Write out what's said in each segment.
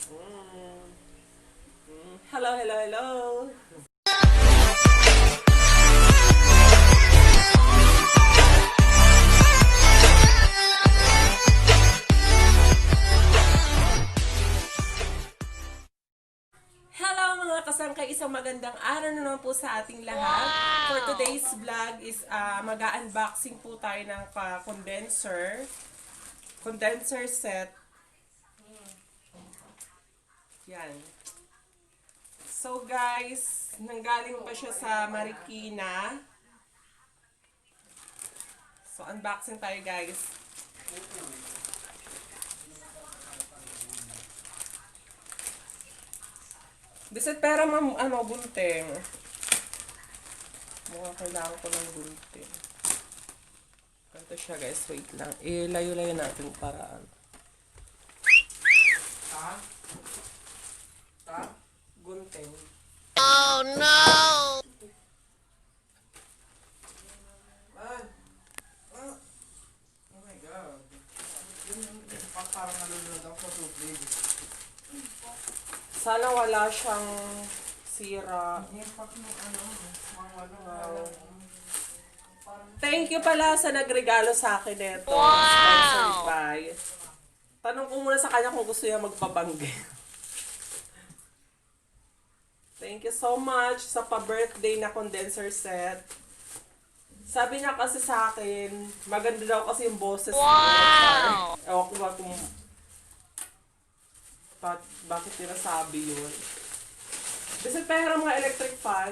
Mm. Hello, hello, hello. Hello mga kasangkay, isang magandang araw na naman po sa ating lahat. For today's vlog is mag-unboxing po tayo ng condenser set. Yan. So guys, nanggaling pa siya sa Marikina. So unboxing tayo guys. Bisit pera gunting. Mukhang kailangan ko ng gunting. Ganito siya guys, wait lang. Ilayo-layo natin para gunting. Oh no! Oh my God. Parang nalulunod ako sa tubig. Sana wala siyang sira. Thank you pala sa nagregalo sa akin nito. Wow! Sponsored by. Tanong ko muna sa kanya kung gusto niya magpabangge. Thank you so much sa pa-birthday na condenser set. Sabi niya kasi sa akin, maganda daw kasi yung boses ko. Wow! Ewan ko ba kung bakit nila sabi yun. Kasi pera mga electric fan.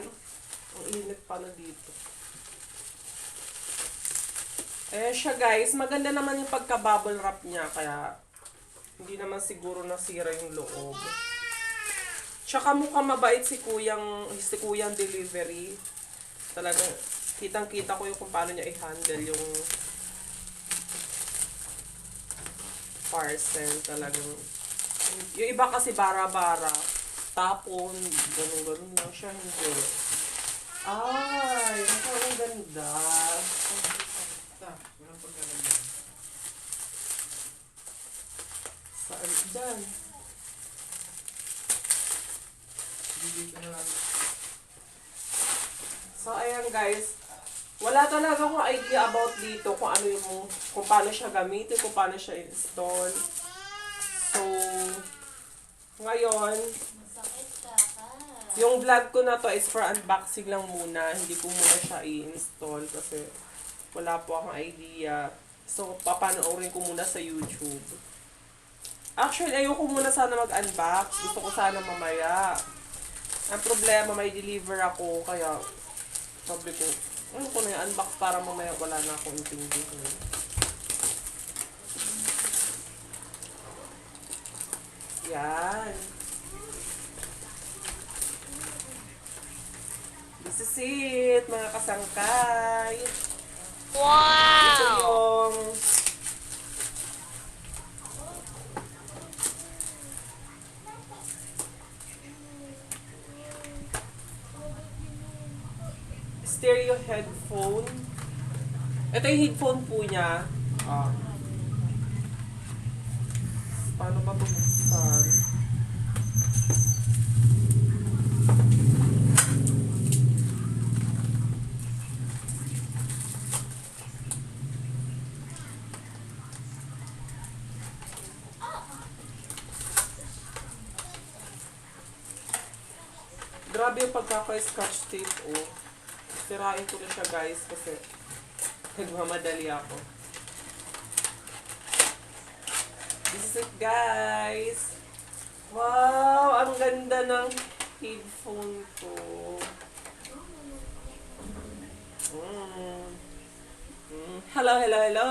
Ang init pala dito. Eh siya guys, maganda naman yung pagka-bubble wrap niya. Kaya hindi naman siguro nasira yung loob. Tsaka mukhang mabait si kuyang delivery. Talagang kitang-kita ko yung kung paano niya i-handle yung parcel. Talagang yung iba kasi bara-bara. Tapon, ganun-ganun lang siya. Hindi. Ay, ang ganda. Saan? Diyan. So, ayan guys. Wala talaga akong idea about dito kung ano yung, kung paano siya gamitin, kung paano siya install. So, ngayon, yung vlog ko na to is for unboxing lang muna. Hindi ko muna siya i-install kasi wala po akong idea. So, papanoorin ko muna sa YouTube. Actually, ayoko muna sana mag-unbox. Gusto ko sana mamaya. Ang problema, may deliver ako. Kaya, sabi ko, ano ko na i-unbox para mamaya wala na akong intindihin. Yan. This is it, mga kasangkay. Ito Wow! yung stereo headphone. Ito yung headphone po niya. Paano ba ito buksan? Grabe yung pagkaka-scotch tape, oh. Sirain ko na siya, guys, kasi nagmamadali ako. This is it, guys. Wow! Ang ganda ng headphone ko. Hello, hello, hello.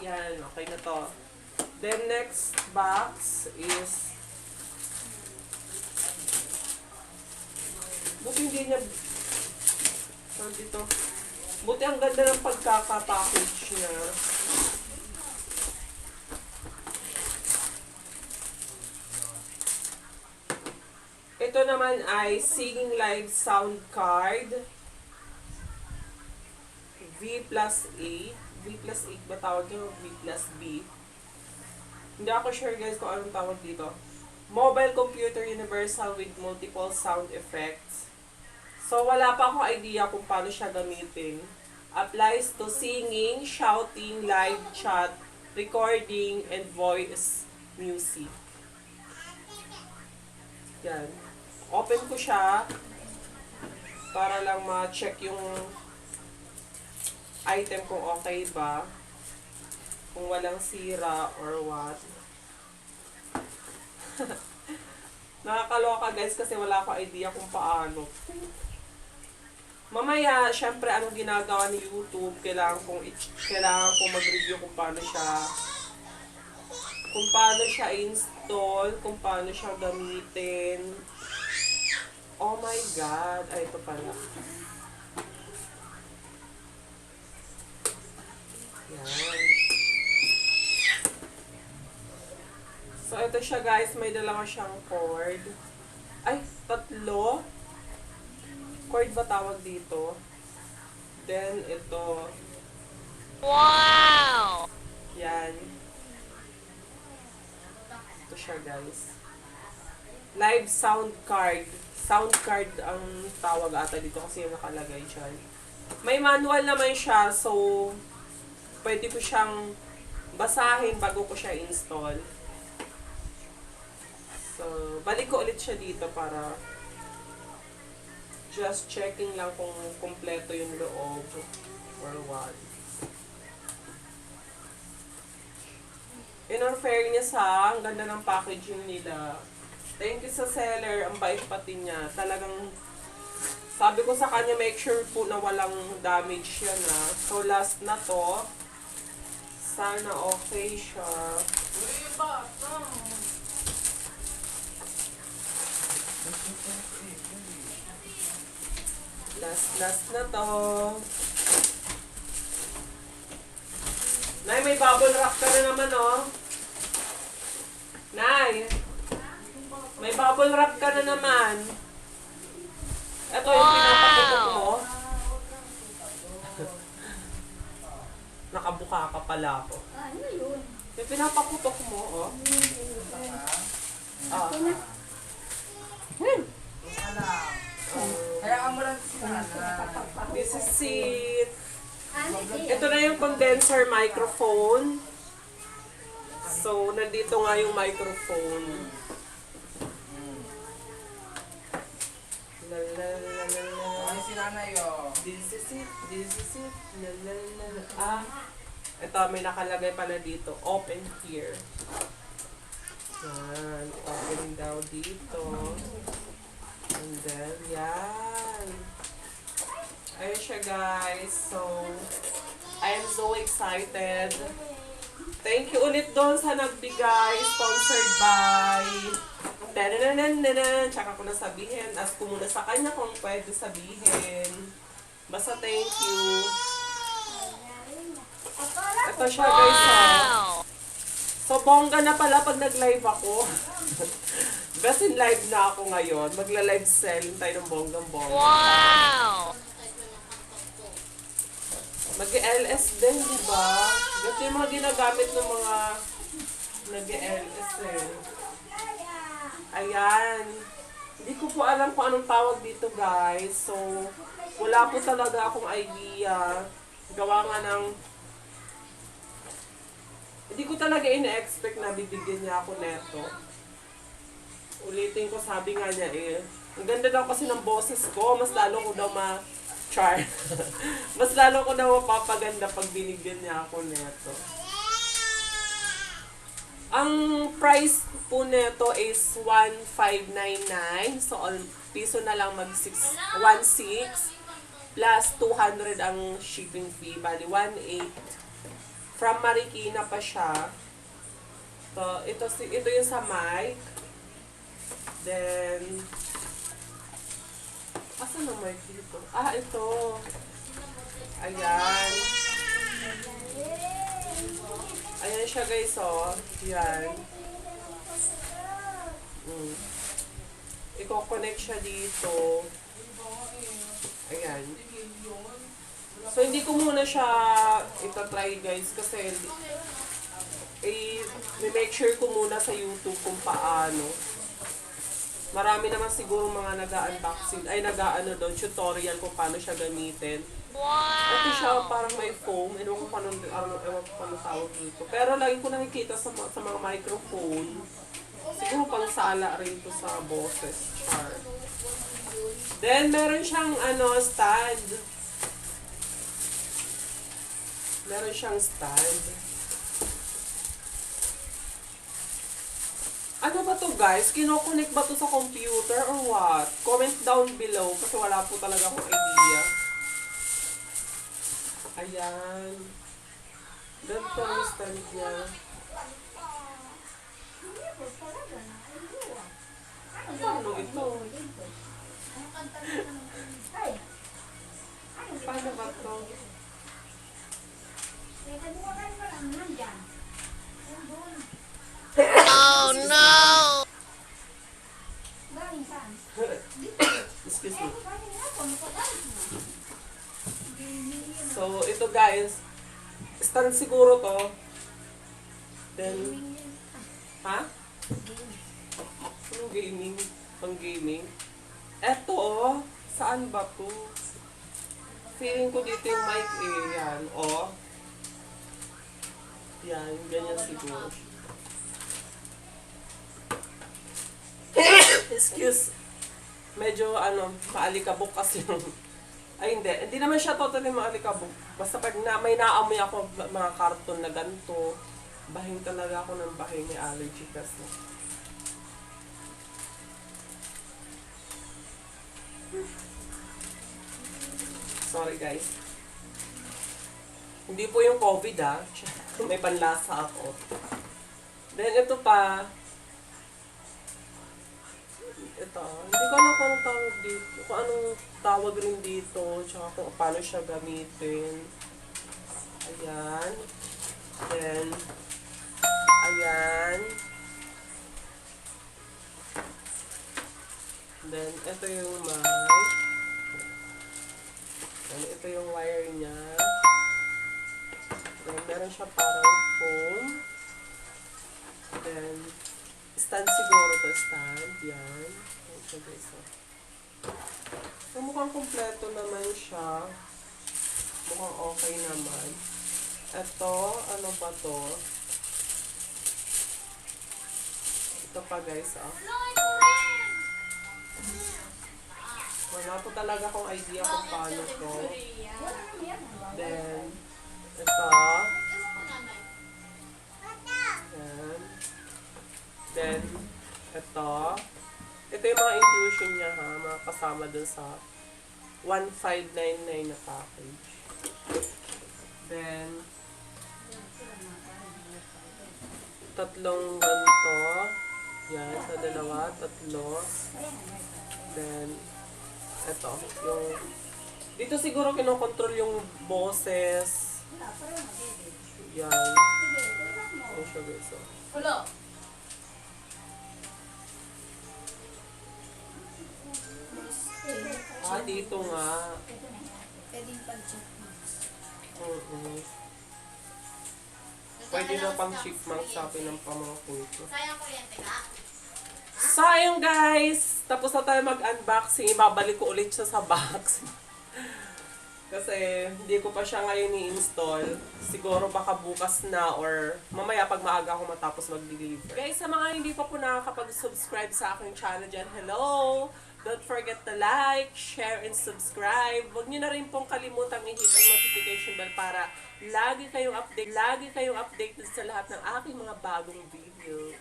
Yan, okay na to. Then next box is buti hindi niya dito. Buti ang ganda ng pagkaka-package niya. Ito naman ay Singing Live Sound Card. V plus A. V plus 8 ba tawag nyo? V plus B. Hindi ako sure guys kung anong tawag dito. Mobile computer universal with multiple sound effects. So wala pa akong idea kung paano siya gamitin. Applies to singing, shouting, live chat, recording, and voice music. Yan. Open ko siya para lang ma-check yung item kung okay ba. Kung walang sira or what. Nakakaloka guys kasi wala akong idea kung paano. Mamaya, syempre, anong ginagawa ni YouTube, kailangan kong mag-review kung paano siya install, kung paano siya gamitin. Oh my God. Ay, ito pala. Yan. So, ito siya guys. May dalawa siyang cord. Ay, tatlo. Cord ba tawag dito? Then, ito. Wow! Yan. Ito siya guys. Live sound card. Sound card ang tawag ata dito kasi yung nakalagay dyan. May manual naman siya, so pwede ko siyang basahin bago ko siya install. So, balik ko ulit siya dito para just checking lang kung kompleto yung loob or what. In all fairness ha, ang ganda ng packaging nila. Thank you sa seller, ang bait pati niya. Talagang, sabi ko sa kanya, make sure po na walang damage yan ha. So, last na to. Sana okay siya. Last na to. Nay, may bubble wrap ka na naman, oh. Nay, may bubble wrap ka na naman. Ito yung pinapakutok mo. Nakabuka ka pala ako. Ano yun? Yung pinapakutok mo, oh. Ah. Kaya mo lang sila. This is it. Ano Ito na yung condenser microphone. So, nandito nga yung microphone. La la la la la. Ay, si nanay yun. This is it. This is it. La la la la. Ah. Ito, may nakalagay pala dito. Open here. Yan. Open daw dito. And then, yan. Ayun siya guys. So, I am so excited. Thank you ulit doon sa nagbigay. Sponsored by Tsaka ko na sabihin. Ask ko muna sa kanya kung pwede sabihin. Basta thank you. Ito siya guys. Wow! So, bongga na pala pag nag-live ako. Best in live na ako ngayon. Magla-live selling tayo ng bonggang-bongga. Wow! Mag-LS din, di ba? Ito yung mga ginagamit ng mga nag-LS eh. Ayan. Hindi ko po alam kung anong tawag dito guys. So, wala po talaga akong idea. Gawa nga ng... Hindi ko talaga ina-expect na bibigyan niya ako neto. Ulitin ko, sabi nga niya eh. Ang ganda daw kasi ng boses ko. Mas lalo ko daw ma-char. Mas lalo ko daw mapapaganda pag binigyan niya ako neto. Ang price po neto is 1,599. So, piso na lang mag-16 plus 200 ang shipping fee. Bali, 1,800. From Marikina pa siya. So, ito yung sa mic. Then, asan ang mic dito? Ah, ito. Ayan. Ayan siya guys, oh. Yan. Iko-connect siya dito. Ayan. So, hindi ko muna siya itatry guys kasi make sure ko muna sa YouTube kung paano. Marami naman siguro mga nag-unboxing, ay nag-ano doon, tutorial kung paano siya gamitin. Ito siya parang may foam, ewan ko paano tawag dito. Pero lagi ko nakikita sa mga microphone. Siguro pang sala rin to sa boses. Char. Then meron siyang stand. Meron siyang stand. Ano ba to guys? Kino-connect ba to sa computer or what? Comment down below kasi wala po talaga akong idea. Ayan. Ganito ang stand niya. Paano ito? Paano ba to? Oh no! Excuse me. So, ito guys, stand siguro to. Then, ha? Anong gaming? Pang gaming? Eto, saan ba to? Feeling ko dito yung mic eh. Yan, oh. Yan, ganyan siguro. Excuse. Medyo maalikabok kasi yung... Ay hindi naman siya totally maalikabok. Basta pag may naamoy ako mga karton na ganito, bahing talaga ako ng bahing, may allergy kasi. Sorry guys. Hindi po yung COVID may panlasa ako. Then ito pa, hindi ko alam kung anong tawag dito, kung anong tawag rin dito, tsaka kung paano siya gamitin. Ayan. Then, ayan. Then, ito yung mic. Then, ito yung wire niya. Then, meron siya parang foam. Then, stand siguro to stand. Yan. So, mukhang kompleto naman siya. Mukhang okay naman. Ito, ano ba to? Ito pa guys, wala po talaga akong idea kung paano to. Then, ito. Yan. Then, ito. Ito yung mga inclusion niya mga kasama dun sa 1599 na package. Then, tatlong ganito. Yan, sa dalawa, tatlo. Then, ito, yung... Dito siguro kinokontrol yung boses. Yan. Ano siya guys, Hello. dito nga. Pwedeng pag-check Pwede na pang chipmunk sabi ng pamangkin ko. Sayang kuryente ka? Sayang guys! Tapos na tayo mag-unboxing. Ibabalik ko ulit siya sa box. Kasi hindi ko pa siya ngayon i-install. Siguro baka bukas na or mamaya pag maaga ako matapos mag-deliver. Guys, sa mga hindi pa po nakakapag-subscribe sa aking channel dyan, hello! Don't forget to like, share, and subscribe. Huwag niyo na rin pong kalimutang i-hit ang notification bell para lagi kayong updated sa lahat ng aking mga bagong video.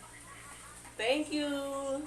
Thank you!